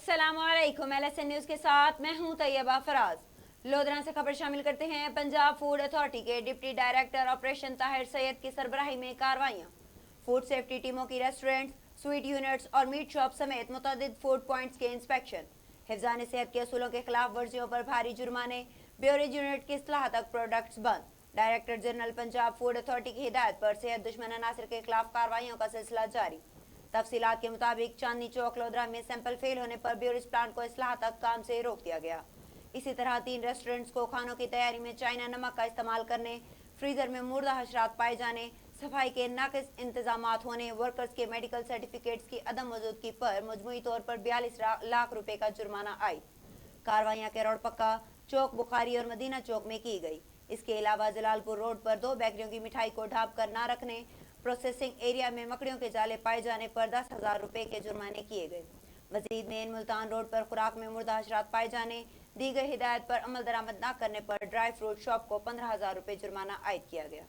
अस्सलामुअलैकुम। LSN news के साथ मैं हूं तैयबा फराज। लोधरा से खबर शामिल करते हैं। पंजाब फूड अथॉरिटी के deputy director operation Tahir Syed की सरबराही में कार्रवाइयां। फूड सेफ्टी टीमों की रेस्टोरेंट्स, स्वीट यूनिट्स और मीट शॉप समेत मुतअद्दिद फूड पॉइंट्स के इंस्पेक्शन। हिफ्ज़ान सेहत के असूलों के खिलाफ वर्जियों पर भारी जुर्माने। ब्योरेज यूनिट की इस्लाह तक प्रोडक्ट्स बंद। Director general Punjab food authority की हिदायत पर सेहत दुश्मन अनासर के खिलाफ कार्रवाइयों का सिलसिला जारी। तफसीलात के मुताबिक चांदनी चौक लोधरा में सैंपल फेल होने पर ब्योरेज प्लांट को इस्लाह तक काम से रोक दिया गया। इसी तरह 3 रेस्टोरेंट्स को खानों की तैयारी में चाइना नमक का इस्तेमाल करने, फ्रीजर में मुर्दा हशरात पाए जाने, सफाई के नाकिस इंतजामात होने, वर्कर्स के मेडिकल सर्टिफिकेट्स की अदम मौजूदगी पर मजमूई तौर पर 42 लाख रुपए का जुर्माना आई। कार्रवाइयां केरोड़ पक्का, चौक बुखारी और मदीना चौक में की गई। इसके अलावा जलालपुर रोड पर 2 बेकरियों की मिठाई को ढाँप कर न रखने, प्रोसेसिंग एरिया में मकड़ियों के जाले पाए जाने पर 10,000 रुपए के जुर्माने किए गए। मजीद मेन मुल्तान रोड पर खुराक में मुर्दा हशरात पाए जाने, दी गई हिदायत पर अमल दरामद न करने पर ड्राई फ्रूट शॉप को 15,000 रुपए जुर्माना आयद किया गया।